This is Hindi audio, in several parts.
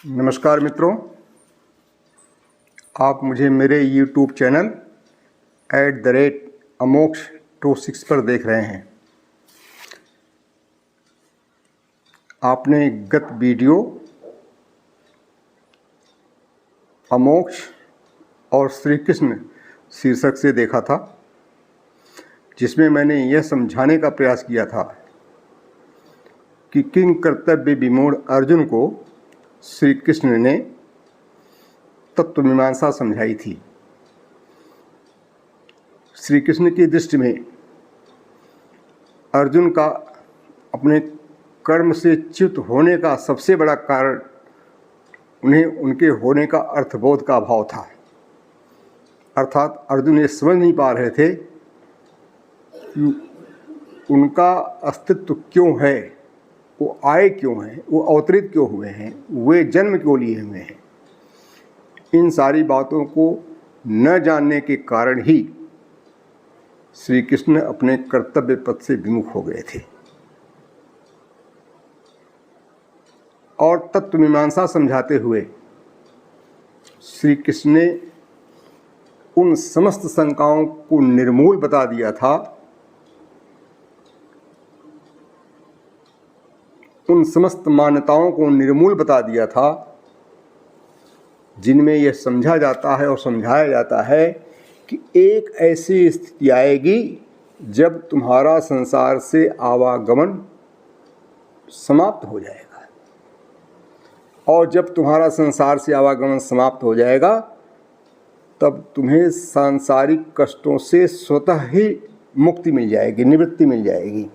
नमस्कार मित्रों, आप मुझे मेरे YouTube चैनल @amoksh26 पर देख रहे हैं। आपने गत वीडियो अमोक्ष और श्री कृष्ण शीर्षक से देखा था, जिसमें मैंने यह समझाने का प्रयास किया था कि किंग कर्तव्य विमूढ़ अर्जुन को श्री कृष्ण ने तत्वमीमांसा समझाई थी। श्री कृष्ण की दृष्टि में अर्जुन का अपने कर्म से च्युत होने का सबसे बड़ा कारण उन्हें उनके होने का अर्थबोध का अभाव था। अर्थात अर्जुन ये समझ नहीं पा रहे थे कि उनका अस्तित्व क्यों है, वो आए क्यों हैं, वो अवतरित क्यों हुए हैं, वे जन्म क्यों लिए हुए हैं। इन सारी बातों को न जानने के कारण ही श्री कृष्ण अपने कर्तव्य पथ से विमुख हो गए थे और तत्वमीमांसा समझाते हुए श्री कृष्ण ने उन समस्त शंकाओं को निर्मूल बता दिया था, उन समस्त मान्यताओं को निर्मूल बता दिया था जिनमें यह समझा जाता है और समझाया जाता है कि एक ऐसी स्थिति आएगी जब तुम्हारा संसार से आवागमन समाप्त हो जाएगा, और जब तुम्हारा संसार से आवागमन समाप्त हो जाएगा तब तुम्हें सांसारिक कष्टों से स्वतः ही मुक्ति मिल जाएगी, निवृत्ति मिल जाएगी।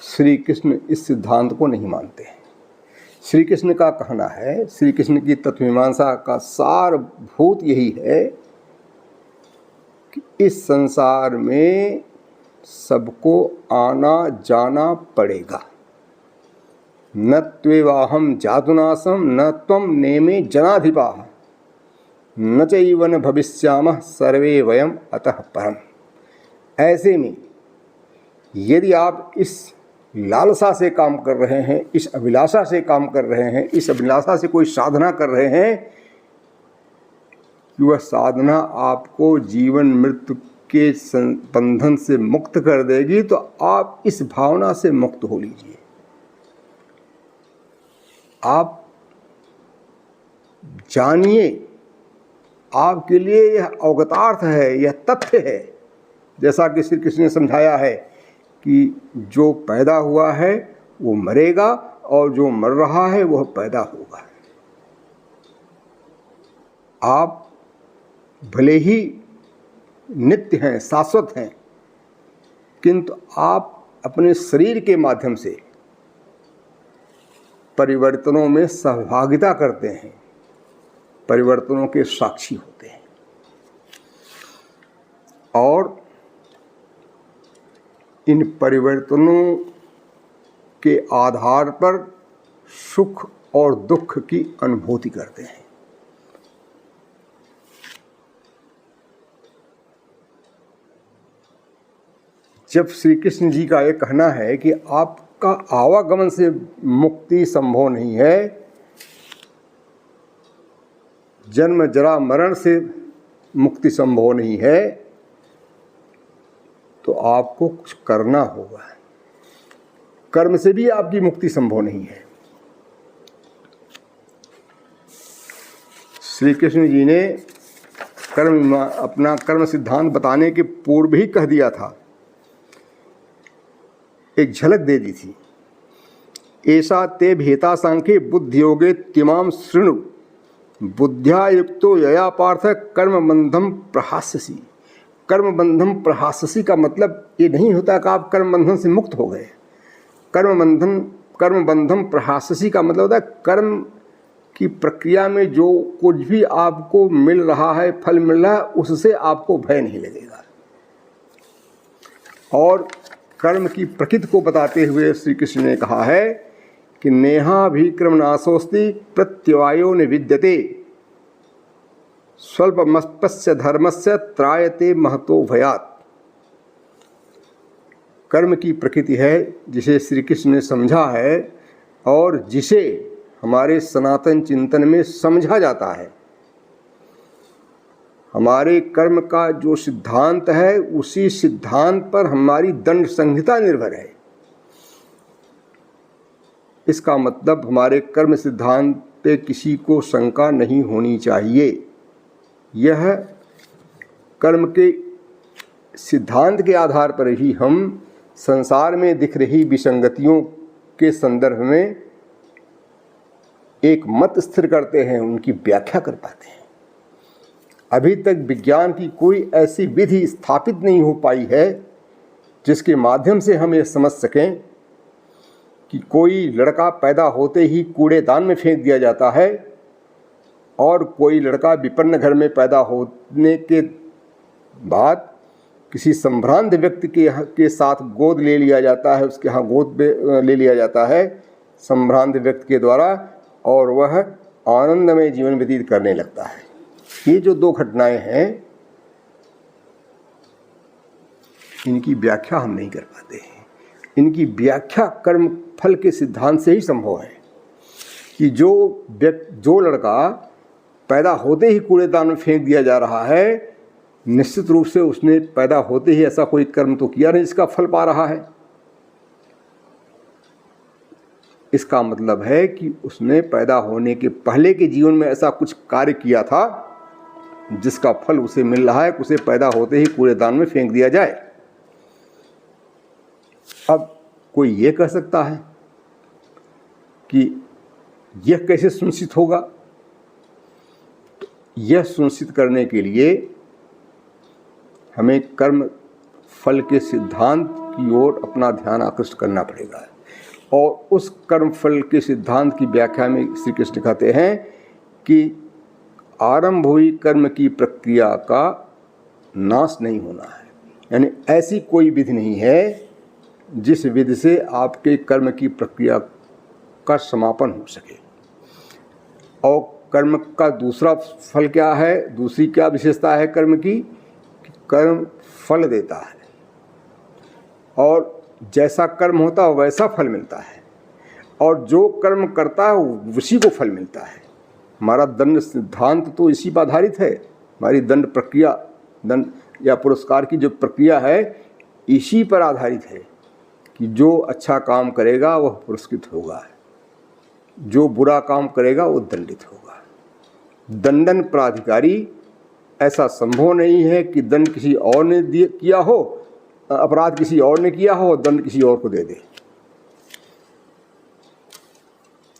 श्री कृष्ण इस सिद्धांत को नहीं मानते हैं। श्री कृष्ण का कहना है, श्री कृष्ण की तत्वमीमांसा का सारभूत यही है कि इस संसार में सबको आना जाना पड़ेगा। न त्वेवाहम जातुनासम न त्वं नेमे जनाधिपाः न चैव न भविष्यामः सर्वे वयम अतः परम। ऐसे में यदि आप इस लालसा से काम कर रहे हैं, इस अभिलाषा से काम कर रहे हैं, इस अभिलाषा से कोई साधना कर रहे हैं कि वह साधना आपको जीवन मृत्यु के बंधन से मुक्त कर देगी, तो आप इस भावना से मुक्त हो लीजिए। आप जानिए, आपके लिए यह अवगतार्थ है, यह तथ्य है, जैसा कि श्री कृष्ण ने समझाया है कि जो पैदा हुआ है वो मरेगा और जो मर रहा है वह पैदा होगा। आप भले ही नित्य हैं, शाश्वत हैं, किंतु आप अपने शरीर के माध्यम से परिवर्तनों में सहभागिता करते हैं, परिवर्तनों के साक्षी होते हैं, और इन परिवर्तनों के आधार पर सुख और दुख की अनुभूति करते हैं। जब श्री कृष्ण जी का ये कहना है कि आपका आवागमन से मुक्ति संभव नहीं है, जन्म जरा मरण से मुक्ति संभव नहीं है, तो आपको कुछ करना होगा। कर्म से भी आपकी मुक्ति संभव नहीं है। श्री कृष्ण जी ने अपना कर्म सिद्धांत बताने के पूर्व ही कह दिया था, एक झलक दे दी थी। ऐसा ते भेता सांख्ये बुद्धि योगे तिमाम शृणु बुद्ध्या युक्तो यया पार्थ कर्म बंधम प्रहास्यसि। कर्म बंधन प्रहास्यसि का मतलब ये नहीं होता कि आप कर्म बंधन से मुक्त हो गए। कर्म बंधन प्रहास्यसि का मतलब होता है कर्म की प्रक्रिया में जो कुछ भी आपको मिल रहा है, फल मिल रहा है, उससे आपको भय नहीं लगेगा। और कर्म की प्रकृति को बताते हुए श्री कृष्ण ने कहा है कि नेहाभिक्रम नाशोस्ति प्रत्यवायो निविद्यते स्वल्पमस्पस्य धर्मस्य त्रायते महतो भयात्। कर्म की प्रकृति है जिसे श्री कृष्ण ने समझा है और जिसे हमारे सनातन चिंतन में समझा जाता है। हमारे कर्म का जो सिद्धांत है उसी सिद्धांत पर हमारी दंड संहिता निर्भर है। इसका मतलब हमारे कर्म सिद्धांत पे किसी को शंका नहीं होनी चाहिए। यह कर्म के सिद्धांत के आधार पर ही हम संसार में दिख रही विसंगतियों के संदर्भ में एक मत स्थिर करते हैं, उनकी व्याख्या कर पाते हैं। अभी तक विज्ञान की कोई ऐसी विधि स्थापित नहीं हो पाई है जिसके माध्यम से हम ये समझ सकें कि कोई लड़का पैदा होते ही कूड़ेदान में फेंक दिया जाता है और कोई लड़का विपन्न घर में पैदा होने के बाद किसी संभ्रांत व्यक्ति के साथ गोद ले लिया जाता है, उसके यहाँ गोद पे ले लिया जाता है संभ्रांत व्यक्ति के द्वारा, और वह आनंदमय जीवन व्यतीत करने लगता है। ये जो दो घटनाएं हैं इनकी व्याख्या हम नहीं कर पाते हैं। इनकी व्याख्या कर्म फल के सिद्धांत से ही संभव है कि जो लड़का पैदा होते ही कूड़ेदान में फेंक दिया जा रहा है, निश्चित रूप से उसने पैदा होते ही ऐसा कोई कर्म तो किया नहीं जिसका फल पा रहा है। इसका मतलब है कि उसने पैदा होने के पहले के जीवन में ऐसा कुछ कार्य किया था जिसका फल उसे मिल रहा है, उसे पैदा होते ही कूड़ेदान में फेंक दिया जाए। अब कोई ये कह सकता है कि यह कैसे सुनिश्चित होगा? तो यह सुनिश्चित करने के लिए हमें कर्म फल के सिद्धांत की ओर अपना ध्यान आकृष्ट करना पड़ेगा। और उस कर्म फल के सिद्धांत की व्याख्या में श्री कृष्ण कहते हैं कि आरंभ हुई कर्म की प्रक्रिया का नाश नहीं होना है। यानी ऐसी कोई विधि नहीं है जिस विधि से आपके कर्म की प्रक्रिया का समापन हो सके। और कर्म का दूसरा फल क्या है, दूसरी क्या विशेषता है कर्म की? कर्म फल देता है और जैसा कर्म होता है वैसा फल मिलता है, और जो कर्म करता है उसी को फल मिलता है। हमारा दंड सिद्धांत तो इसी पर आधारित है। हमारी दंड प्रक्रिया, दंड या पुरस्कार की जो प्रक्रिया है इसी पर आधारित है कि जो अच्छा काम करेगा वह पुरस्कृत होगा, जो बुरा काम करेगा वो दंडित होगा। दंडन प्राधिकारी ऐसा संभव नहीं है कि दंड किसी और ने किया हो, अपराध किसी और ने किया हो और दंड किसी और को दे दे।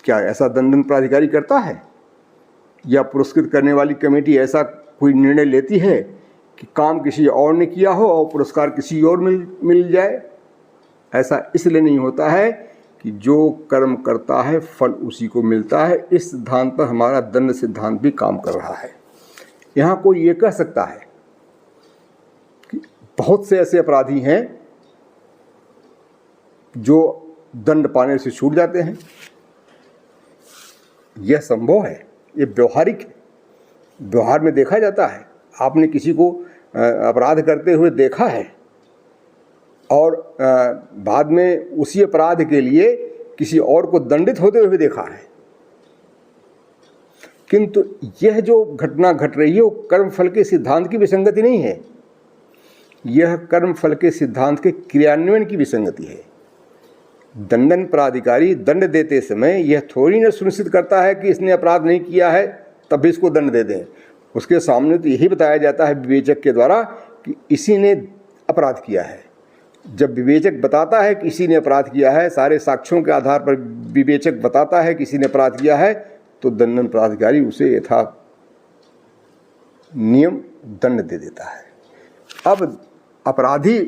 क्या ऐसा दंडन प्राधिकारी करता है? या पुरस्कृत करने वाली कमेटी ऐसा कोई निर्णय लेती है कि काम किसी और ने किया हो और पुरस्कार किसी और मिल जाए? ऐसा इसलिए नहीं होता है कि जो कर्म करता है फल उसी को मिलता है। इस सिद्धांत पर हमारा दंड सिद्धांत भी काम कर रहा है। यहाँ कोई ये कह सकता है कि बहुत से ऐसे अपराधी हैं जो दंड पाने से छूट जाते हैं। यह संभव है, ये व्यवहारिक है, व्यवहार में देखा जाता है। आपने किसी को अपराध करते हुए देखा है और बाद में उसी अपराध के लिए किसी और को दंडित होते हुए भी देखा है। किंतु यह जो घटना घट रही है वो कर्म फल के सिद्धांत की विसंगति नहीं है, यह कर्म फल के सिद्धांत के क्रियान्वयन की विसंगति है। दंडन प्राधिकारी दंड देते समय यह थोड़ी न सुनिश्चित करता है कि इसने अपराध नहीं किया है तब भी इसको दंड दे दें। उसके सामने तो यही बताया जाता है विवेचक के द्वारा कि इसी ने अपराध किया है। जब विवेचक बताता है कि इसी ने अपराध किया है, सारे साक्ष्यों के आधार पर विवेचक बताता है कि इसी ने अपराध किया है, तो दंडन प्राधिकारी उसे यथा नियम दंड दे देता है। अब अपराधी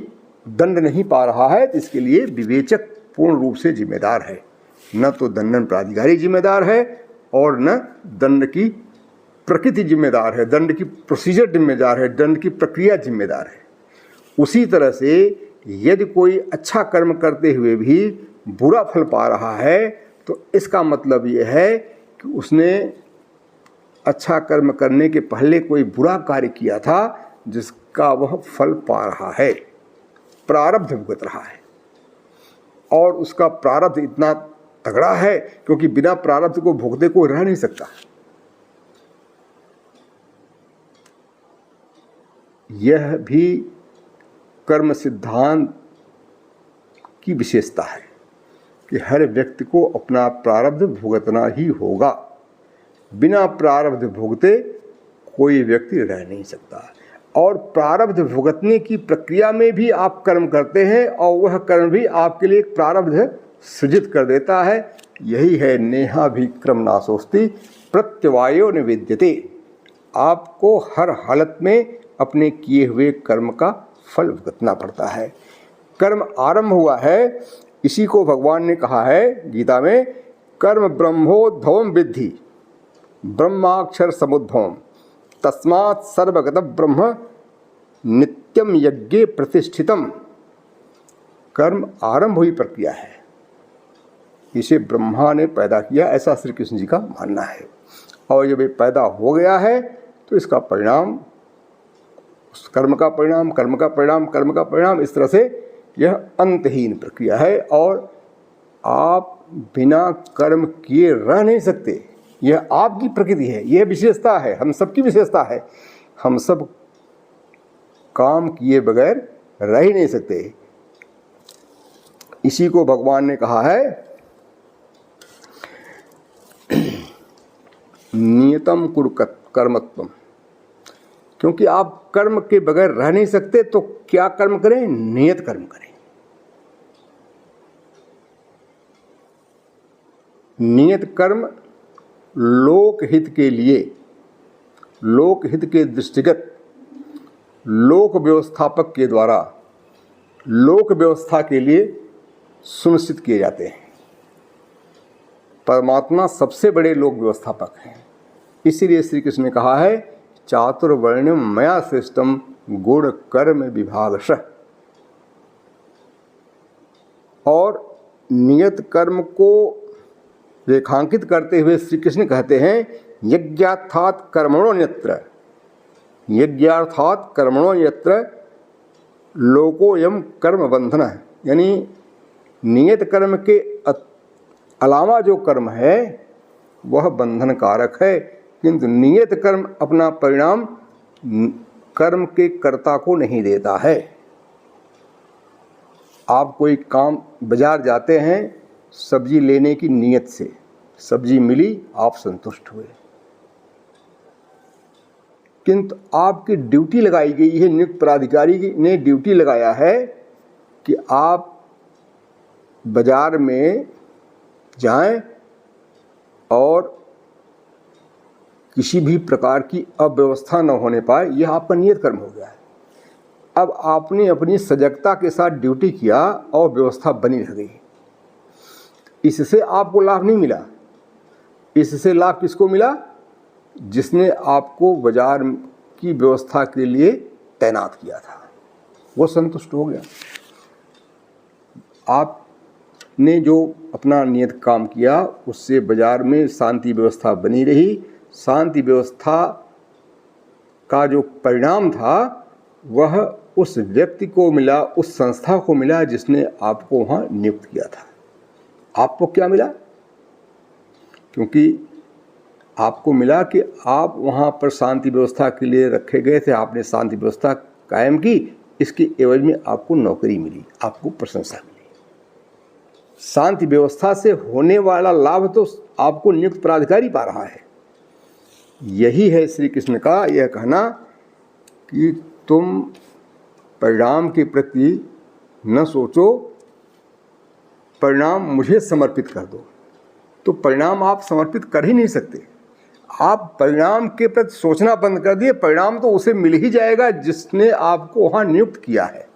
दंड नहीं पा रहा है तो इसके लिए विवेचक पूर्ण रूप से जिम्मेदार है। न तो दंडन प्राधिकारी जिम्मेदार है और न दंड की प्रकृति जिम्मेदार है, दंड की प्रोसीजर जिम्मेदार है, दंड की प्रक्रिया जिम्मेदार है। उसी तरह से यदि कोई अच्छा कर्म करते हुए भी बुरा फल पा रहा है तो इसका मतलब यह है कि उसने अच्छा कर्म करने के पहले कोई बुरा कार्य किया था जिसका वह फल पा रहा है, प्रारब्ध भुगत रहा है। और उसका प्रारब्ध इतना तगड़ा है, क्योंकि बिना प्रारब्ध को भोगते कोई रह नहीं सकता। यह भी कर्म सिद्धांत की विशेषता है कि हर व्यक्ति को अपना प्रारब्ध भुगतना ही होगा। बिना प्रारब्ध भुगते कोई व्यक्ति रह नहीं सकता। और प्रारब्ध भुगतने की प्रक्रिया में भी आप कर्म करते हैं और वह कर्म भी आपके लिए एक प्रारब्ध सृजित कर देता है। यही है नेहा भी क्रम नाशोस्ति प्रत्यवायो निवेद्यते। आपको हर हालत में अपने किए हुए कर्म का फल भुगतना पड़ता है। कर्म आरंभ हुआ है, इसी को भगवान ने कहा है गीता में, कर्म ब्रह्मोद्भवम विद्धि ब्रह्माक्षर समुद्भवम तस्मात् सर्वगत ब्रह्म नित्यम यज्ञे प्रतिष्ठितम। कर्म आरंभ हुई प्रक्रिया है, इसे ब्रह्मा ने पैदा किया, ऐसा श्री कृष्ण जी का मानना है। और जब ये पैदा हो गया है तो इसका परिणाम, उस कर्म का परिणाम, कर्म का परिणाम, कर्म का परिणाम, इस तरह से यह अंतहीन प्रक्रिया है। और आप बिना कर्म किए रह नहीं सकते, यह आपकी प्रकृति है, यह विशेषता है, हम सबकी विशेषता है। हम सब काम किए बगैर रह ही नहीं सकते। इसी को भगवान ने कहा है नियतम कुरु कर्मत्वम। क्योंकि आप कर्म के बगैर रह नहीं सकते तो क्या कर्म करें? नियत कर्म करें। नियत कर्म लोकहित के लिए, लोकहित के दृष्टिगत लोक व्यवस्थापक के द्वारा लोक व्यवस्था के लिए सुनिश्चित किए जाते हैं। परमात्मा सबसे बड़े लोक व्यवस्थापक हैं। इसीलिए श्री कृष्ण ने कहा है चातुर्वर्ण्यम मया श्रेष्ठम गुण कर्म विभागशः। और नियत कर्म को रेखांकित करते हुए श्री कृष्ण कहते हैं यज्ञार्थात् कर्मणो यत्र, यज्ञार्थात् कर्मणो यत्र लोकोयम कर्म बंधन। यानी नियत कर्म के अलावा जो कर्म है वह बंधन कारक है, किंतु नियत कर्म अपना परिणाम कर्म के कर्ता को नहीं देता है। आप कोई काम, बाजार जाते हैं सब्जी लेने की नीयत से, सब्जी मिली, आप संतुष्ट हुए, किंतु आपकी ड्यूटी लगाई गई है, नियुक्त पदाधिकारी ने ड्यूटी लगाया है कि आप बाजार में जाएं और किसी भी प्रकार की अव्यवस्था न होने पाए, यह आपका नियत कर्म हो गया है। अब आपने अपनी सजगता के साथ ड्यूटी किया और व्यवस्था बनी रह गई, इससे आपको लाभ नहीं मिला। इससे लाभ किसको मिला? जिसने आपको बाजार की व्यवस्था के लिए तैनात किया था, वो संतुष्ट हो गया। आपने जो अपना नियत काम किया उससे बाजार में शांति व्यवस्था बनी रही। शांति व्यवस्था का जो परिणाम था वह उस व्यक्ति को मिला, उस संस्था को मिला जिसने आपको वहाँ नियुक्त किया था। आपको क्या मिला? क्योंकि आपको मिला कि आप वहाँ पर शांति व्यवस्था के लिए रखे गए थे, आपने शांति व्यवस्था कायम की, इसके एवज में आपको नौकरी मिली, आपको प्रशंसा मिली। शांति व्यवस्था से होने वाला लाभ तो आपको नियुक्त पदाधिकारी पा रहा है। यही है श्री कृष्ण का यह कहना कि तुम परिणाम के प्रति न सोचो, परिणाम मुझे समर्पित कर दो। तो परिणाम आप समर्पित कर ही नहीं सकते। आप परिणाम के प्रति सोचना बंद कर दिए, परिणाम तो उसे मिल ही जाएगा जिसने आपको वहां नियुक्त किया है।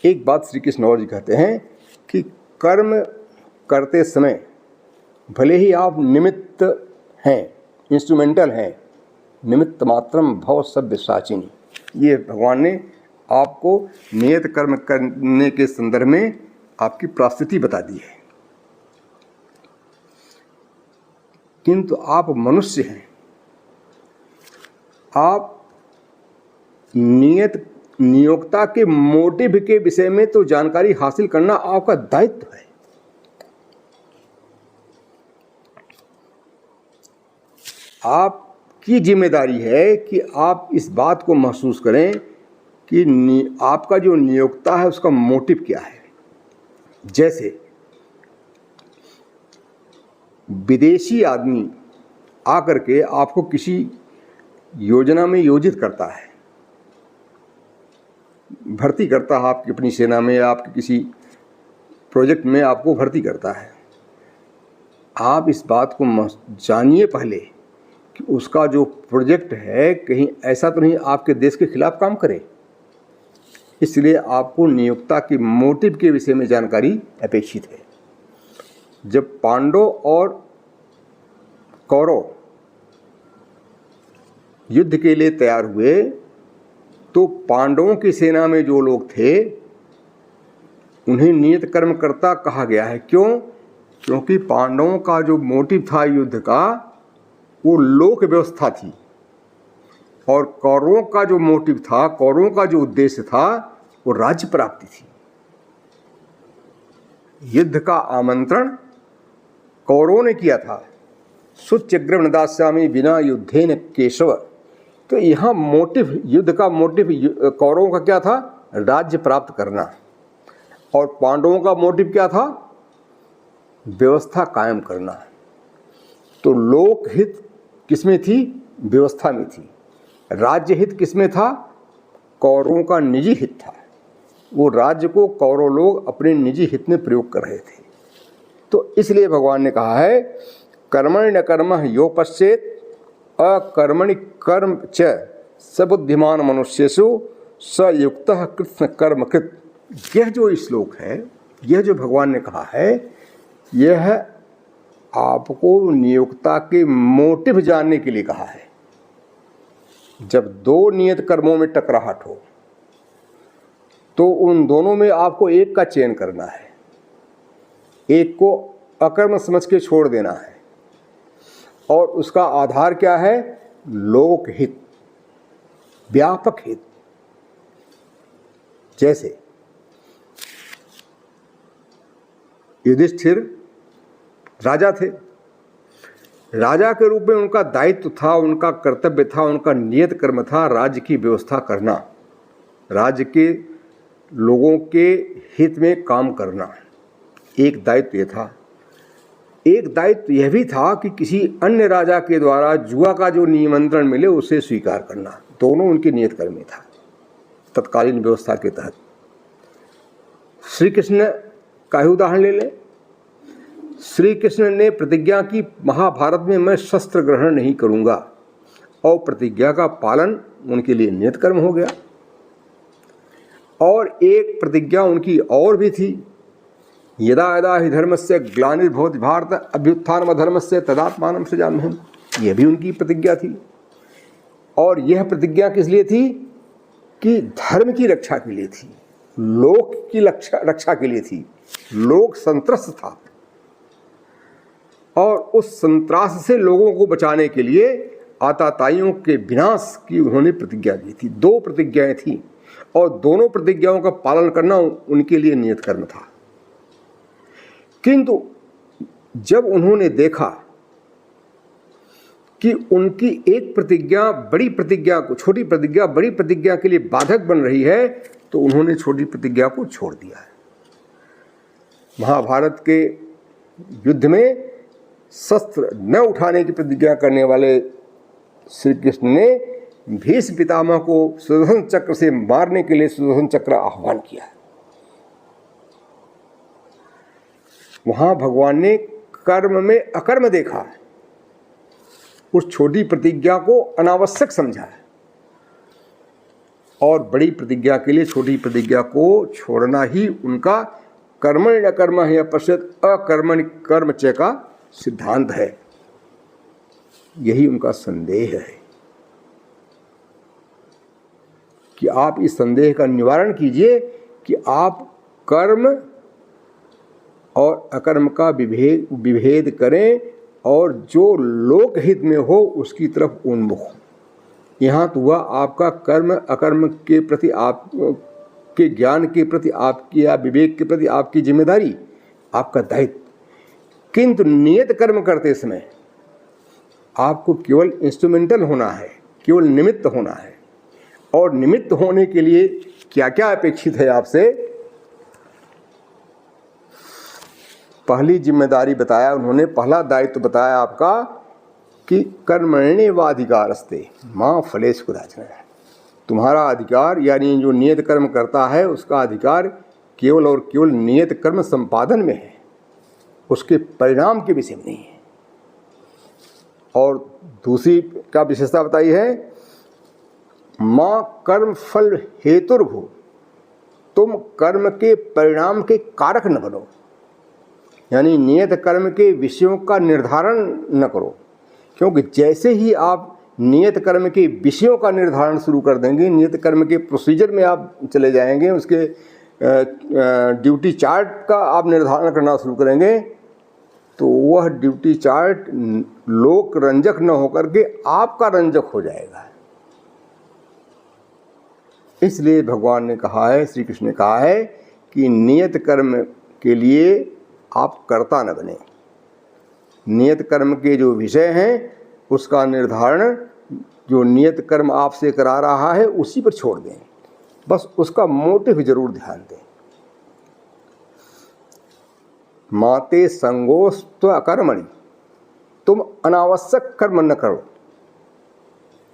एक बात श्री कृष्ण और जी कहते हैं कि कर्म करते समय भले ही आप निमित्त हैं, इंस्ट्रूमेंटल हैं, निमित्त मात्रम भव सभ्य साचिनी, ये भगवान ने आपको नियत कर्म करने के संदर्भ में आपकी प्रास्थिति बता दी है, किंतु आप मनुष्य हैं। आप नियत नियोक्ता के मोटिव के विषय में तो जानकारी हासिल करना आपका दायित्व है। आपकी जिम्मेदारी है कि आप इस बात को महसूस करें कि आपका जो नियोक्ता है उसका मोटिव क्या है। जैसे विदेशी आदमी आकर के आपको किसी योजना में योजित करता है, भर्ती करता है आपकी अपनी सेना में या आपके किसी प्रोजेक्ट में आपको भर्ती करता है। आप इस बात को जानिए पहले कि उसका जो प्रोजेक्ट है कहीं ऐसा तो नहीं आपके देश के खिलाफ काम करे। इसलिए आपको नियोक्ता के मोटिव के विषय में जानकारी अपेक्षित है। जब पांडव और कौरव युद्ध के लिए तैयार हुए तो पांडवों की सेना में जो लोग थे उन्हें नियत कर्मकर्ता कहा गया है। क्यों? क्योंकि पांडवों का जो मोटिव था युद्ध का वो लोक व्यवस्था थी और कौरवों का जो मोटिव था, कौरवों का जो उद्देश्य था वो राज्य प्राप्ति थी। युद्ध का आमंत्रण कौरवों ने किया था, सुच्यग्रह न दास्यामि बिना युद्धेन केशव। तो यहाँ मोटिव, युद्ध का मोटिव कौरवों का क्या था? राज्य प्राप्त करना। और पांडवों का मोटिव क्या था? व्यवस्था कायम करना। तो लोकहित किसमें थी? व्यवस्था में थी। राज्य हित किसमें था? कौरवों का निजी हित था। वो राज्य को कौरव लोग अपने निजी हित में प्रयोग कर रहे थे। तो इसलिए भगवान ने कहा है कर्मणि न कर्मः यो पश्येत् अकर्मणि कर्म च सबुद्धिमान मनुष्येषु स युक्तः कृत्स्न कर्म कृत। यह जो श्लोक है, यह जो भगवान ने कहा है, यह आपको नियोक्ता के मोटिव जानने के लिए कहा है। जब दो नियत कर्मों में टकराहट हो तो उन दोनों में आपको एक का चयन करना है, एक को अकर्म समझ के छोड़ देना है। और उसका आधार क्या है? लोकहित, व्यापक हित। जैसे युधिष्ठिर राजा थे, राजा के रूप में उनका दायित्व था, उनका कर्तव्य था, उनका नियत कर्म था राज्य की व्यवस्था करना, राज्य के लोगों के हित में काम करना। एक दायित्व यह था। एक दायित्व यह भी था कि किसी अन्य राजा के द्वारा जुआ का जो निमंत्रण मिले उसे स्वीकार करना। दोनों उनके नियत कर्म में था तत्कालीन व्यवस्था के तहत। श्री कृष्ण का ही उदाहरण ले लें। श्री कृष्ण ने प्रतिज्ञा की महाभारत में मैं शस्त्र ग्रहण नहीं करूंगा, और प्रतिज्ञा का पालन उनके लिए नियत कर्म हो गया। और एक प्रतिज्ञा उनकी और भी थी, यदा यदा हि धर्मस्य ग्लानिर्भवति भारत अभ्युत्थानमधर्मस्य तदात्मानं सृजाम्यहम्। यह भी उनकी प्रतिज्ञा थी। और यह प्रतिज्ञा किस लिए थी? कि धर्म की रक्षा के लिए थी, लोक की रक्षा के लिए थी। लोक संत्रस्त था और उस संत्रास से लोगों को बचाने के लिए आताताइयों के विनाश की उन्होंने प्रतिज्ञा की थी। दो प्रतिज्ञाएं थी और दोनों प्रतिज्ञाओं का पालन करना उनके लिए नियत कर्म था। किंतु जब उन्होंने देखा कि उनकी एक प्रतिज्ञा बड़ी प्रतिज्ञा को, छोटी प्रतिज्ञा बड़ी प्रतिज्ञा के लिए बाधक बन रही है, तो उन्होंने छोटी प्रतिज्ञा को छोड़ दिया है। महाभारत के युद्ध में शस्त्र न उठाने की प्रतिज्ञा करने वाले श्री कृष्ण ने भीष्म पितामह को सुदर्शन चक्र से मारने के लिए सुदर्शन चक्र आह्वान किया। वहां भगवान ने कर्म में अकर्म देखा, उस छोटी प्रतिज्ञा को अनावश्यक समझा और बड़ी प्रतिज्ञा के लिए छोटी प्रतिज्ञा को छोड़ना ही उनका कर्मणि न कर्मः या पश्येत् अकर्मणि कर्म च का सिद्धांत है। यही उनका संदेह है कि आप इस संदेह का निवारण कीजिए कि आप कर्म और अकर्म का विभेद करें और जो लोकहित में हो उसकी तरफ उन्मुख हो। यहाँ तो हुआ आपका कर्म अकर्म के प्रति आप के ज्ञान के प्रति आपकी या विवेक के प्रति आपकी जिम्मेदारी, आपका दायित्व। किंतु नियत कर्म करते समय आपको केवल इंस्ट्रूमेंटल होना है, केवल निमित्त होना है। और निमित्त होने के लिए क्या क्या अपेक्षित है आपसे? पहली जिम्मेदारी बताया उन्होंने, पहला दायित्व बताया आपका कि कर्मण्येवाधिकारस्ते मां फलेषु कदाचन। तुम्हारा अधिकार यानी जो नियत कर्म करता है उसका अधिकार केवल और केवल नियत कर्म संपादन में है, उसके परिणाम के विषय में नहीं है। और दूसरी क्या विशेषता बताई है? मां कर्म फल हेतुर्भू, तुम कर्म के परिणाम के कारक न बनो, यानी नियत कर्म के विषयों का निर्धारण न करो। क्योंकि जैसे ही आप नियत कर्म के विषयों का निर्धारण शुरू कर देंगे, नियत कर्म के प्रोसीजर में आप चले जाएंगे, उसके ड्यूटी चार्ट का आप निर्धारण करना शुरू करेंगे, तो वह ड्यूटी चार्ट लोक रंजक न होकर के आपका रंजक हो जाएगा। इसलिए भगवान ने कहा है, श्री कृष्ण ने कहा है कि नियत कर्म के लिए आप कर्ता न बने। नियत कर्म के जो विषय हैं उसका निर्धारण जो नियत कर्म आपसे करा रहा है उसी पर छोड़ दें, बस उसका मोटिव जरूर ध्यान दें। माते संगोस्त्व अकर्मणि, तुम अनावश्यक कर्म न करो,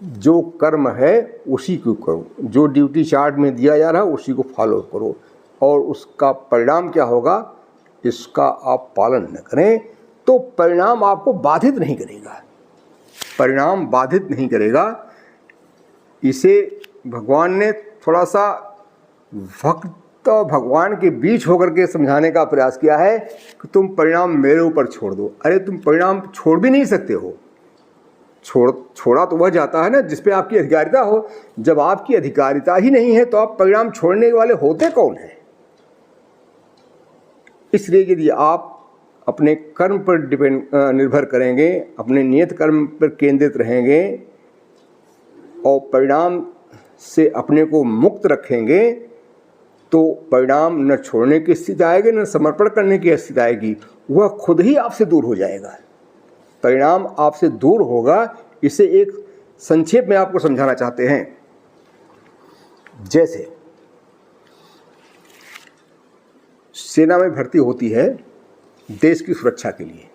जो कर्म है उसी को करो, जो ड्यूटी चार्ट में दिया जा रहा है उसी को फॉलो करो, और उसका परिणाम क्या होगा इसका आप पालन न करें तो परिणाम आपको बाधित नहीं करेगा, परिणाम बाधित नहीं करेगा। इसे भगवान ने थोड़ा सा भक्त और भगवान के बीच होकर के समझाने का प्रयास किया है कि तुम परिणाम मेरे ऊपर छोड़ दो। अरे तुम परिणाम छोड़ भी नहीं सकते हो, छोड़ा तो वह जाता है ना जिस पे आपकी अधिकारिता हो। जब आपकी अधिकारिता ही नहीं है तो आप परिणाम छोड़ने वाले होते कौन हैं? इसलिए यदि आप अपने कर्म पर निर्भर करेंगे, अपने नियत कर्म पर केंद्रित रहेंगे और परिणाम से अपने को मुक्त रखेंगे तो परिणाम न छोड़ने की स्थिति आएगी, न समर्पण करने की स्थिति आएगी, वह खुद ही आपसे दूर हो जाएगा। परिणाम आपसे दूर होगा। इसे एक संक्षेप में आपको समझाना चाहते हैं। जैसे सेना में भर्ती होती है देश की सुरक्षा के लिए,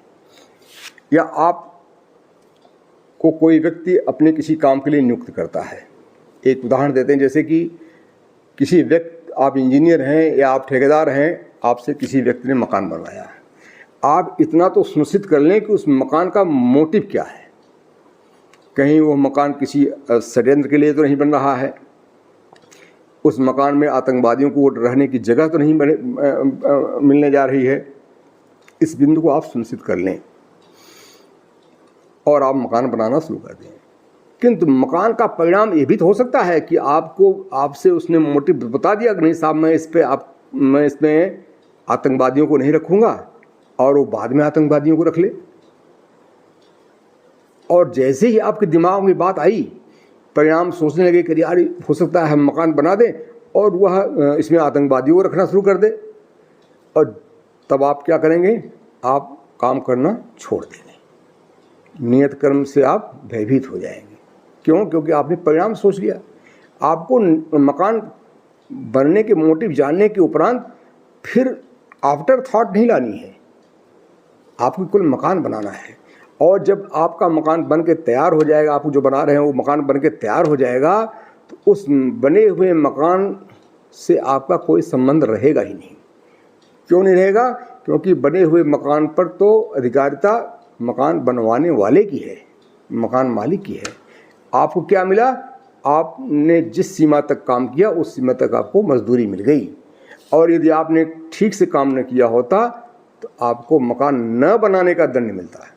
या आप को कोई व्यक्ति अपने किसी काम के लिए नियुक्त करता है। एक उदाहरण देते हैं, जैसे कि किसी व्यक्ति, आप इंजीनियर हैं या आप ठेकेदार हैं, आपसे किसी व्यक्ति ने मकान बनवाया। आप इतना तो सुनिश्चित कर लें कि उस मकान का मोटिव क्या है, कहीं वो मकान किसी षड्यंत्र के लिए तो नहीं बन रहा है, उस मकान में आतंकवादियों को रहने की जगह तो नहीं मिलने जा रही है। इस बिंदु को आप सुनिश्चित कर लें और आप मकान बनाना शुरू कर दें। किंतु मकान का परिणाम ये भी तो हो सकता है कि आपसे उसने मोटिव बता दिया कि नहीं साहब मैं इसमें आतंकवादियों को नहीं रखूँगा, और वो बाद में आतंकवादियों को रख ले। और जैसे ही आपके दिमाग में बात आई, परिणाम सोचने लगे कि यार हो सकता है हम मकान बना दें और वह इसमें आतंकवादियों को रखना शुरू कर दे, और तब आप क्या करेंगे? आप काम करना छोड़ देंगे, नियत कर्म से आप भयभीत हो जाएंगे। क्यों? क्योंकि आपने परिणाम सोच लिया। आपको मकान बनने के मोटिव जानने के उपरांत फिर आफ्टर थॉट नहीं लानी है, आपको कुल मकान बनाना है। और जब आपका मकान बन के तैयार हो जाएगा, आप जो बना रहे हैं वो मकान बन के तैयार हो जाएगा, तो उस बने हुए मकान से आपका कोई संबंध रहेगा ही नहीं। क्यों नहीं रहेगा? क्योंकि बने हुए मकान पर तो अधिकारिता मकान बनवाने वाले की है, मकान मालिक की है। आपको क्या मिला? आपने जिस सीमा तक काम किया उस सीमा तक आपको मजदूरी मिल गई, और यदि आपने ठीक से काम न किया होता तो आपको मकान न बनाने का दंड मिलता है।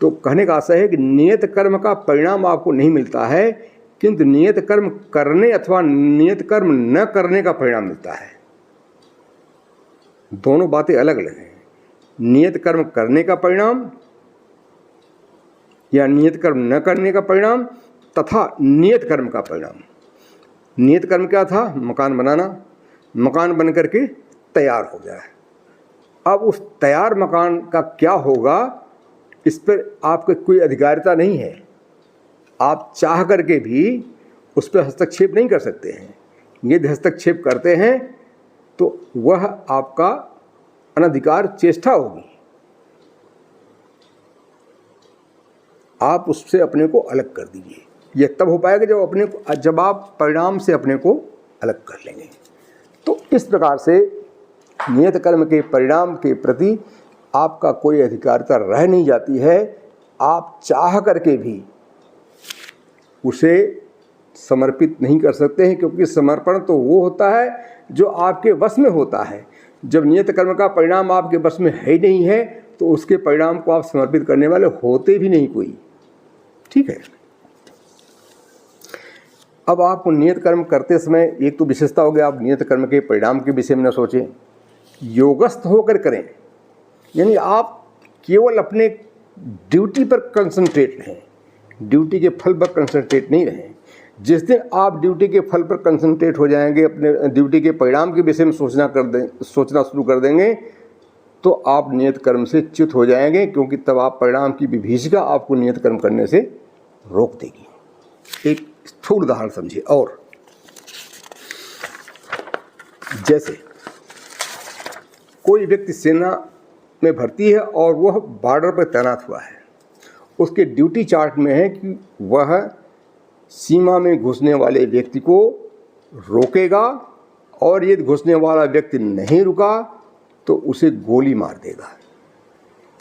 तो कहने का आशय है कि नियत कर्म का परिणाम आपको नहीं मिलता है, किंतु नियत कर्म करने अथवा नियत कर्म न करने का परिणाम मिलता है। दोनों बातें अलग अलग हैं। नियत कर्म करने का परिणाम या नियत कर्म न करने का परिणाम तथा नियत कर्म का परिणाम। नियत कर्म क्या था? मकान बनाना, मकान बन करके तैयार हो गया है। अब उस तैयार मकान का क्या होगा इस पर आपका कोई अधिकारिता नहीं है। आप चाह करके भी उस पर हस्तक्षेप नहीं कर सकते हैं। यदि हस्तक्षेप करते हैं तो वह आपका अनधिकार चेष्टा होगी। आप उससे अपने को अलग कर दीजिए। यह तब हो पाएगा जब आप परिणाम से अपने को अलग कर लेंगे। तो इस प्रकार से नियत कर्म के परिणाम के प्रति आपका कोई अधिकारिता रह नहीं जाती है। आप चाह करके भी उसे समर्पित नहीं कर सकते हैं, क्योंकि समर्पण तो वो होता है जो आपके वश में होता है। जब नियत कर्म का परिणाम आपके वश में है ही नहीं है तो उसके परिणाम को आप समर्पित करने वाले होते भी नहीं कोई। ठीक है। अब आप नियत कर्म करते समय एक तो विशेषता हो गया, आप नियत कर्म के परिणाम के विषय में न सोचें, योगस्थ होकर करें। यानी आप केवल अपने ड्यूटी पर कंसंट्रेट रहें, ड्यूटी के फल पर कंसंट्रेट नहीं रहें। जिस दिन आप ड्यूटी के फल पर कंसंट्रेट हो जाएंगे, अपने ड्यूटी के परिणाम के विषय में सोचना शुरू कर देंगे, तो आप नियत कर्म से च्युत हो जाएंगे, क्योंकि तब आप परिणाम की विभीषिका आपको नियत कर्म करने से रोक देगी। एक स्थूल उदाहरण समझिए। और जैसे कोई व्यक्ति सेना में भर्ती है और वह बॉर्डर पर तैनात हुआ है। उसके ड्यूटी चार्ट में है कि वह सीमा में घुसने वाले व्यक्ति को रोकेगा, और यदि घुसने वाला व्यक्ति नहीं रुका तो उसे गोली मार देगा।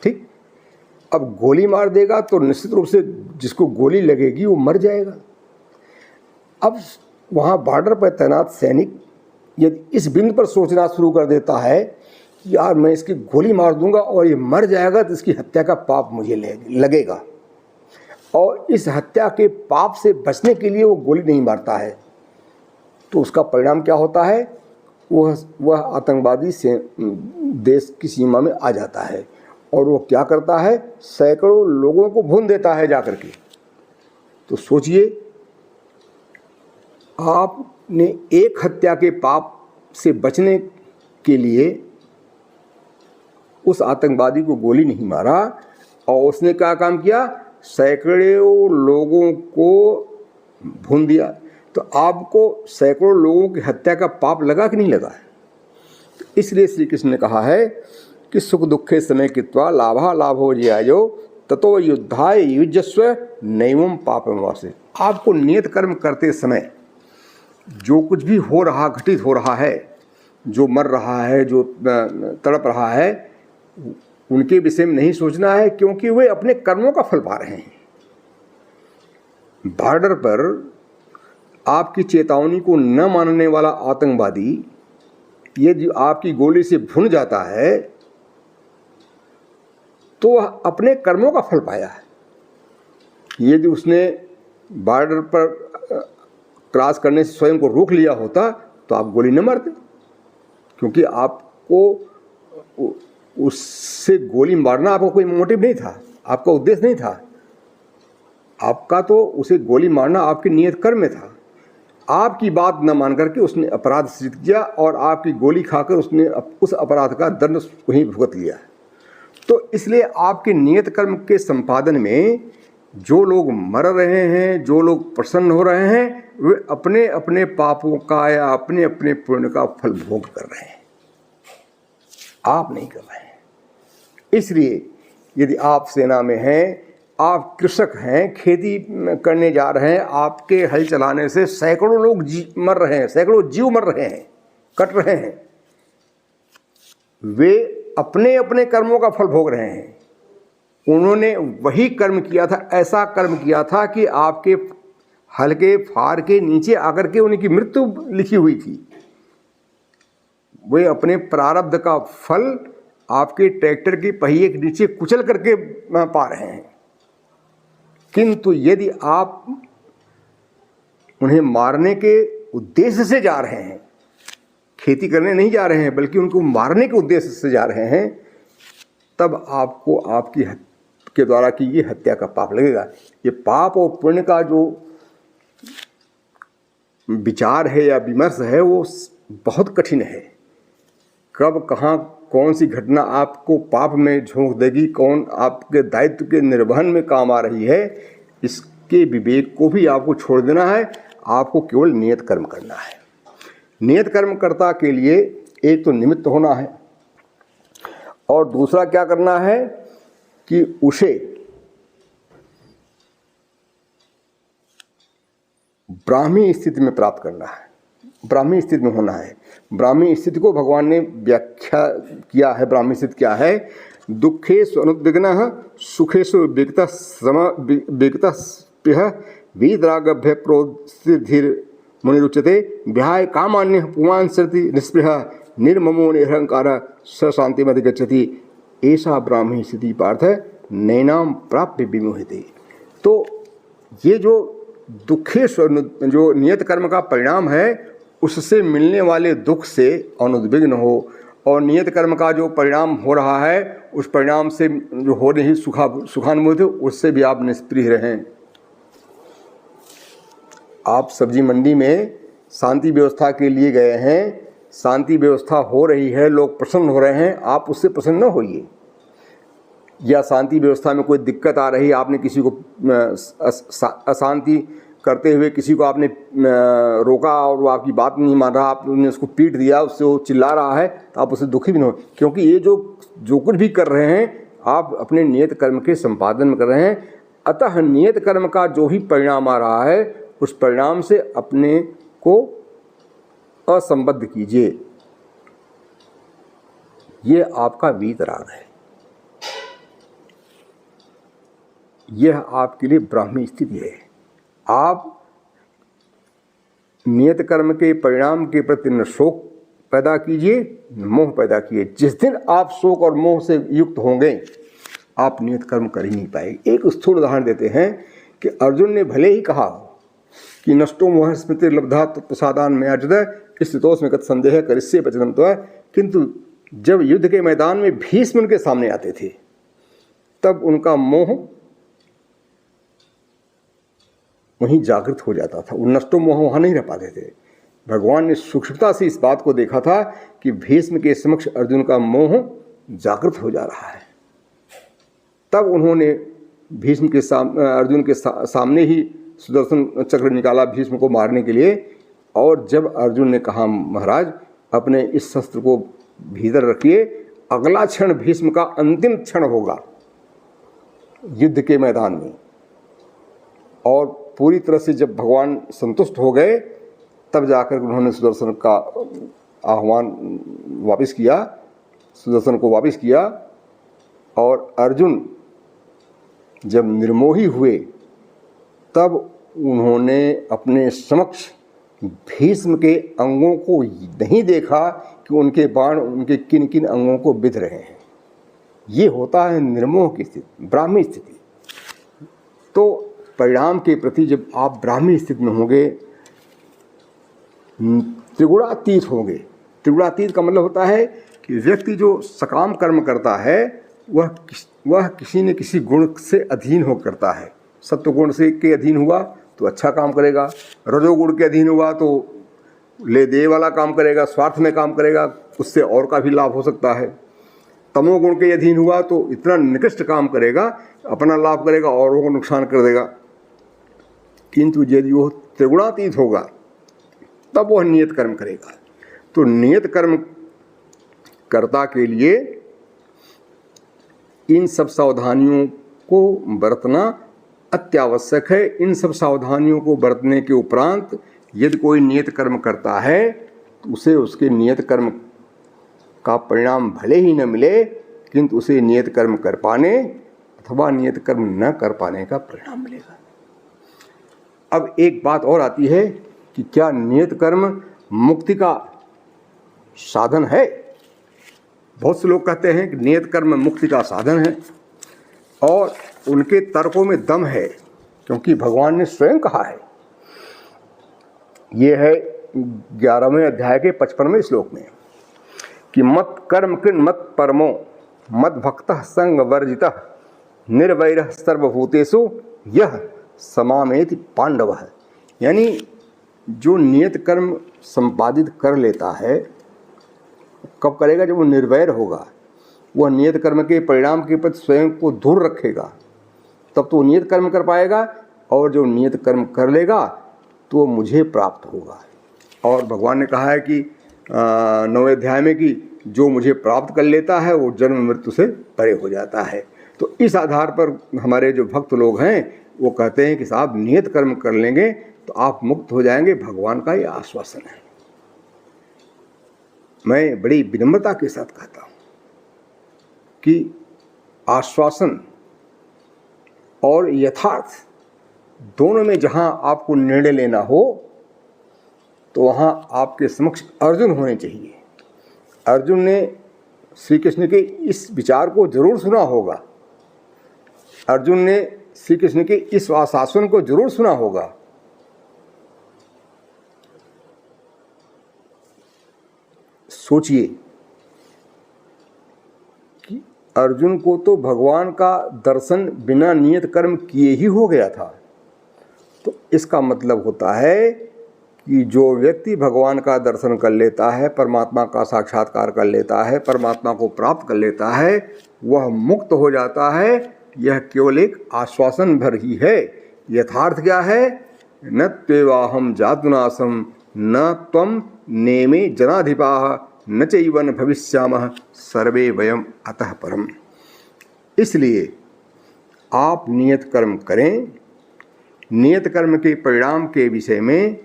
ठीक। अब गोली मार देगा तो निश्चित रूप से जिसको गोली लगेगी वो मर जाएगा। अब वहाँ बॉर्डर पर तैनात सैनिक यदि इस बिंदु पर सोचना शुरू कर देता है कि यार मैं इसकी गोली मार दूंगा और ये मर जाएगा तो इसकी हत्या का पाप मुझे लगेगा, और इस हत्या के पाप से बचने के लिए वो गोली नहीं मारता है, तो उसका परिणाम क्या होता है? वह आतंकवादी से देश की सीमा में आ जाता है और वो क्या करता है? सैकड़ों लोगों को भून देता है जाकर के। तो सोचिए, आपने एक हत्या के पाप से बचने के लिए उस आतंकवादी को गोली नहीं मारा, और उसने क्या काम किया? सैकड़ों लोगों को भून दिया। तो आपको सैकड़ों लोगों की हत्या का पाप लगा कि नहीं लगा? तो इसलिए श्री कृष्ण ने कहा है कि सुख दुखे समय कृत्वा लाभा लाभो ज्यायो ततो युद्धाय युजस्व नैवम पापमवासे। आपको नियत कर्म करते समय जो कुछ भी हो रहा, घटित हो रहा है, जो मर रहा है, जो तड़प रहा है, उनके विषय में नहीं सोचना है, क्योंकि वे अपने कर्मों का फल पा रहे हैं। बॉर्डर पर आपकी चेतावनी को न मानने वाला आतंकवादी यदि आपकी गोली से भुन जाता है तो वह अपने कर्मों का फल पाया है। यदि उसने बॉर्डर पर क्रॉस करने से स्वयं को रोक लिया होता तो आप गोली न मारते, क्योंकि आपको उससे गोली मारना आपका कोई मोटिव नहीं था, आपका उद्देश्य नहीं था। आपका तो उसे गोली मारना आपके नियत कर्म में था। आपकी बात न मान करके उसने अपराध सिद्ध किया और आपकी गोली खाकर उसने उस अपराध का दंड वहीं भुगत लिया। तो इसलिए आपके नियत कर्म के संपादन में जो लोग मर रहे हैं, जो लोग प्रसन्न हो रहे हैं, वे अपने अपने पापों का या अपने अपने पुण्य का फल भोग कर रहे हैं, आप नहीं कर रहे हैं। इसलिए यदि आप सेना में हैं, आप कृषक हैं, खेती करने जा रहे हैं, आपके हल चलाने से सैकड़ों लोग मर रहे हैं, सैकड़ों जीव मर रहे हैं, कट रहे हैं, वे अपने अपने कर्मों का फल भोग रहे हैं। उन्होंने वही कर्म किया था, ऐसा कर्म किया था कि आपके हल्के फार के नीचे आकर के उनकी मृत्यु लिखी हुई थी। वे अपने प्रारब्ध का फल आपके ट्रैक्टर के पहिए के नीचे कुचल करके पा रहे हैं। किंतु यदि आप उन्हें मारने के उद्देश्य से जा रहे हैं, खेती करने नहीं जा रहे हैं बल्कि उनको मारने के उद्देश्य से जा रहे हैं, तब आपको आपकी के द्वारा की ये हत्या का पाप लगेगा। ये पाप और पुण्य का जो विचार है या विमर्श है वो बहुत कठिन है। कब कहाँ कौन सी घटना आपको पाप में झोंक देगी, कौन आपके दायित्व के निर्वहन में काम आ रही है, इसके विवेक को भी आपको छोड़ देना है। आपको केवल नियत कर्म करना है। नियत कर्मकर्ता के लिए एक तो निमित्त होना है और दूसरा क्या करना है कि उसे ब्राह्मी स्थिति में प्राप्त करना है, ब्राह्मी स्थिति में होना है। ब्राह्मी स्थिति को भगवान ने व्याख्या किया है। ब्राह्मी स्थिति क्या है? दुखेषु अनुद्विग्नः सुखेषु विगतस्पृहः वीतरागभ्य प्रोत्थिर मुनिरुच्यते विहाय कामान्यः पुमान् सरति निःस्पृहः निर्ममो निरहंकारः स शान्तिमधिगच्छति। ऐसा ब्राह्मी स्थिति पार्थ नैनाम प्राप्य विमोहिते। तो ये जो दुखेश जो नियत कर्म का परिणाम है उससे मिलने वाले दुख से अनुद्विग्न हो और नियत कर्म का जो परिणाम हो रहा है उस परिणाम से जो हो रही सुखानुभूति उससे भी आप निष्प्रिय रहें। आप सब्जी मंडी में शांति व्यवस्था के लिए गए हैं, शांति व्यवस्था हो रही है, लोग प्रसन्न हो रहे हैं, आप उससे प्रसन्न न होइए। या शांति व्यवस्था में कोई दिक्कत आ रही, आपने किसी को अशांति करते हुए किसी को आपने रोका और वो आपकी बात नहीं मान रहा, आपने उसको पीट दिया, उससे वो चिल्ला रहा है, तो आप उससे दुखी भी नहीं हो, क्योंकि ये जो कुछ भी कर रहे हैं आप अपने नियत कर्म के संपादन में कर रहे हैं। अतः नियत कर्म का जो भी परिणाम आ रहा है उस परिणाम से अपने को असंबद्ध कीजिए। ये आपका वीतराग है, यह आपके लिए ब्राह्मी स्थिति है। आप नियत कर्म के परिणाम के प्रति न शोक पैदा कीजिए न मोह पैदा कीजिए। जिस दिन आप शोक और मोह से युक्त होंगे आप नियत कर्म कर ही नहीं पाएंगे। एक स्थूल उदाहरण देते हैं कि अर्जुन ने भले ही कहा कि नष्टो मोह स्मृति लब्धा तत्प्रसादान में अर्जुन स्थितोष में गत संदेह करिष्ये वचनम तो है, किंतु जब युद्ध के मैदान में भीष्म उनके सामने आते थे तब उनका मोह वहीं जागृत हो जाता था, वो नष्टो मोह वहाँ नहीं रह पाते थे। भगवान ने सूक्ष्मता से इस बात को देखा था कि भीष्म के समक्ष अर्जुन का मोह जागृत हो जा रहा है। तब उन्होंने भीष्म के अर्जुन के सामने ही सुदर्शन चक्र निकाला भीष्म को मारने के लिए। और जब अर्जुन ने कहा महाराज अपने इस शस्त्र को भीतर रखिए, अगला क्षण भीष्म का अंतिम क्षण होगा युद्ध के मैदान में। और पूरी तरह से जब भगवान संतुष्ट हो गए तब जाकर उन्होंने सुदर्शन का आह्वान वापस किया, सुदर्शन को वापस किया। और अर्जुन जब निर्मोही हुए तब उन्होंने अपने समक्ष भीष्म के अंगों को नहीं देखा कि उनके बाण उनके किन किन अंगों को बिध रहे हैं। ये होता है निर्मोह की स्थिति, ब्राह्मी स्थिति। तो परिणाम के प्रति जब आप ब्राह्मी स्थिति में होंगे, त्रिगुणातीत होंगे। त्रिगुणातीत का मतलब होता है कि व्यक्ति जो सकाम कर्म करता है वह किसी न किसी गुण से अधीन हो करता है। सत्वगुण से के अधीन हुआ तो अच्छा काम करेगा, रजोगुण के अधीन हुआ तो ले दे वाला काम करेगा, स्वार्थ में काम करेगा, उससे और का भी लाभ हो सकता है। तमोगुण के अधीन हुआ तो इतना निकृष्ट काम करेगा, अपना लाभ करेगा, औरों को नुकसान कर देगा। किंतु यदि वह त्रिगुणातीत होगा तब वह नियत कर्म करेगा। तो नियत कर्म कर्ता के लिए इन सब सावधानियों को बरतना अत्यावश्यक है। इन सब सावधानियों को बरतने के उपरांत यदि कोई नियत कर्म करता है तो उसे उसके नियत कर्म का परिणाम भले ही न मिले, किंतु उसे नियत कर्म कर पाने अथवा नियत कर्म न कर पाने का परिणाम मिलेगा। अब एक बात और आती है कि क्या नियत कर्म मुक्ति का साधन है? बहुत से लोग कहते हैं कि नियत कर्म मुक्ति का साधन है और उनके तर्कों में दम है, क्योंकि भगवान ने स्वयं कहा है। ये है 11वें अध्याय के 55वें श्लोक में कि मत कर्म कृन मत परमो मत भक्तः संग वर्जितः निर्वैरः सर्वभूतेषु यह समामेति पांडवः। यानी जो नियत कर्म संपादित कर लेता है, कब करेगा? जब वो निर्वैर होगा, वह नियत कर्म के परिणाम के प्रति स्वयं को दूर रखेगा, तब तो नियत कर्म कर पाएगा। और जो नियत कर्म कर लेगा तो मुझे प्राप्त होगा। और भगवान ने कहा है कि 9वें अध्याय में कि जो मुझे प्राप्त कर लेता है वो जन्म मृत्यु से परे हो जाता है। तो इस आधार पर हमारे जो भक्त लोग हैं वो कहते हैं कि साहब नियत कर्म कर लेंगे तो आप मुक्त हो जाएंगे। भगवान का ये आश्वासन है। मैं बड़ी विनम्रता के साथ कहता हूँ कि आश्वासन और यथार्थ दोनों में जहाँ आपको निर्णय लेना हो तो वहाँ आपके समक्ष अर्जुन होने चाहिए। अर्जुन ने श्री कृष्ण के इस विचार को जरूर सुना होगा। अर्जुन ने श्री कृष्ण के इस आश्वासन को जरूर सुना होगा। सोचिए कि अर्जुन को तो भगवान का दर्शन बिना नियत कर्म किए ही हो गया था। तो इसका मतलब होता है कि जो व्यक्ति भगवान का दर्शन कर लेता है, परमात्मा का साक्षात्कार कर लेता है, परमात्मा को प्राप्त कर लेता है, वह मुक्त हो जाता है। यह केवल एक आश्वासन भर ही है। यथार्थ क्या है? न त्वेवाहम जातुनासम न त्वम नेमे जनाधिपाः न चैवन भविष्यामः सर्वे वयम अतः परम। इसलिए आप नियत कर्म करें। नियत कर्म के परिणाम के विषय में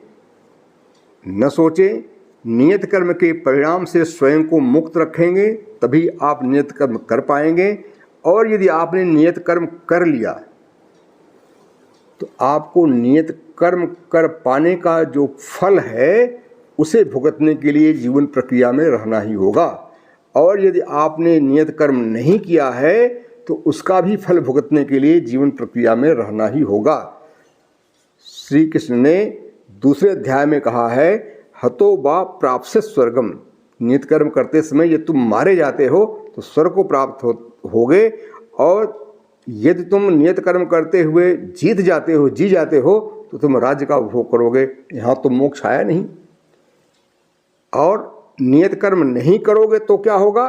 न सोचें। नियत कर्म के परिणाम से स्वयं को मुक्त रखेंगे तभी आप नियत कर्म कर पाएंगे। और यदि आपने नियत कर्म कर लिया तो आपको नियत कर्म कर पाने का जो फल है उसे भुगतने के लिए जीवन प्रक्रिया में रहना ही होगा। और यदि आपने नियत कर्म नहीं किया है तो उसका भी फल भुगतने के लिए जीवन प्रक्रिया में रहना ही होगा। श्री कृष्ण ने दूसरे अध्याय में कहा है, हतो वा प्राप्स्य स्वर्गम। नियत कर्म करते समय यदि तुम मारे जाते हो तो स्वर्ग को प्राप्त होगे। और यदि तुम नियत कर्म करते हुए जी जाते हो तो तुम राज्य का उपभोग करोगे। यहाँ तो मोक्ष आया नहीं। और नियत कर्म नहीं करोगे तो क्या होगा?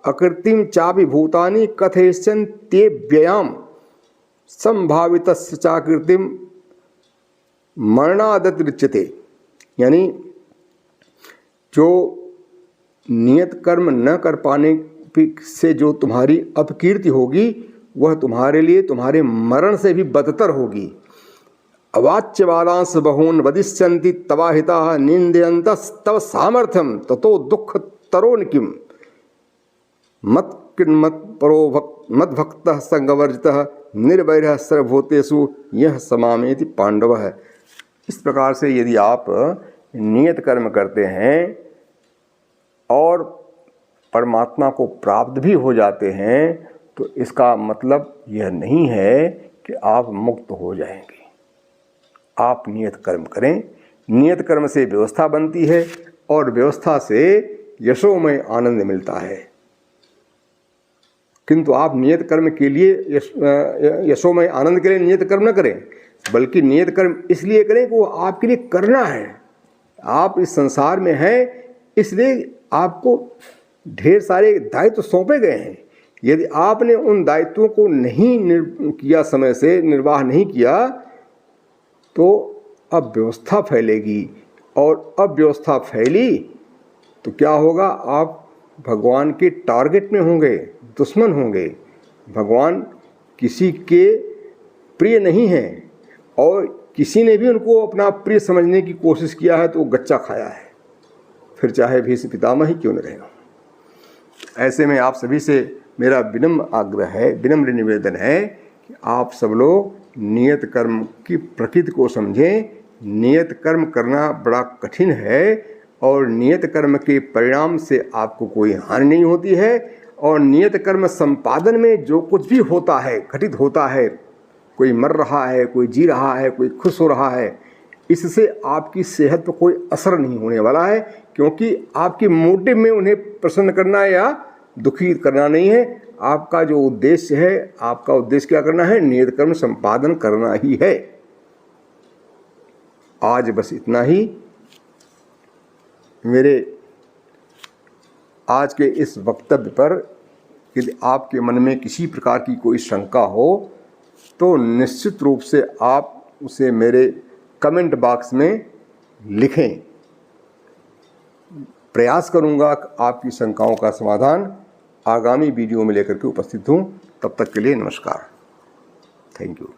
अकृतिम चापि भूतानि कथयिष्यन् ते व्ययाम संभावितस्य चाकृतिम मरणादतिरिच्यते। यानी जो नियत कर्म न कर पाने से जो तुम्हारी अपकीर्ति होगी वह तुम्हारे लिए तुम्हारे मरण से भी बदतर होगी। अवाच्यवादांश बहून् वदिष्यन्ति तवाहिताः निंदयन्तस्तव सामर्थ्यम ततो दुख तरो किम मत परो मद्भक्तः संगवर्जितः निर्वैरः सर्वभूतेषु यह समामेति पांडव है। इस प्रकार से यदि आप नियत कर्म करते हैं और परमात्मा को प्राप्त भी हो जाते हैं तो इसका मतलब यह नहीं है कि आप मुक्त हो जाएंगे। आप नियत कर्म करें। नियत कर्म से व्यवस्था बनती है और व्यवस्था से यशोमय आनंद मिलता है। किंतु आप नियत कर्म के लिए यशोमय आनंद के लिए नियत कर्म न करें, बल्कि नियत कर्म इसलिए करें कि वो आपके लिए करना है। आप इस संसार में हैं, इसलिए आपको ढेर सारे दायित्व सौंपे गए हैं। यदि आपने उन दायित्वों को नहीं किया, समय से निर्वाह नहीं किया, तो अव्यवस्था फैलेगी। और अव्यवस्था फैली तो क्या होगा? आप भगवान के टारगेट में होंगे, दुश्मन होंगे। भगवान किसी के प्रिय नहीं हैं और किसी ने भी उनको अपना प्रिय समझने की कोशिश किया है तो वो गच्चा खाया है, फिर चाहे भीष्म पितामह ही क्यों न रहेगा। ऐसे में आप सभी से मेरा विनम्र आग्रह है, विनम्र निवेदन है कि आप सब लोग नियत कर्म की प्रकृति को समझें। नियत कर्म करना बड़ा कठिन है और नियत कर्म के परिणाम से आपको कोई हानि नहीं होती है। और नियत कर्म संपादन में जो कुछ भी होता है, घटित होता है, कोई मर रहा है, कोई जी रहा है, कोई खुश हो रहा है, इससे आपकी सेहत पर कोई असर नहीं होने वाला है, क्योंकि आपकी मोटिव में उन्हें प्रसन्न करना या दुखी करना नहीं है। आपका जो उद्देश्य है, आपका उद्देश्य क्या करना है? नियत कर्म संपादन करना ही है। आज बस इतना ही। मेरे आज के इस वक्तव्य पर यदि आपके मन में किसी प्रकार की कोई शंका हो तो निश्चित रूप से आप उसे मेरे कमेंट बॉक्स में लिखें। प्रयास करूंगा कि आपकी शंकाओं का समाधान आगामी वीडियो में लेकर के उपस्थित हूं। तब तक के लिए नमस्कार। Thank you.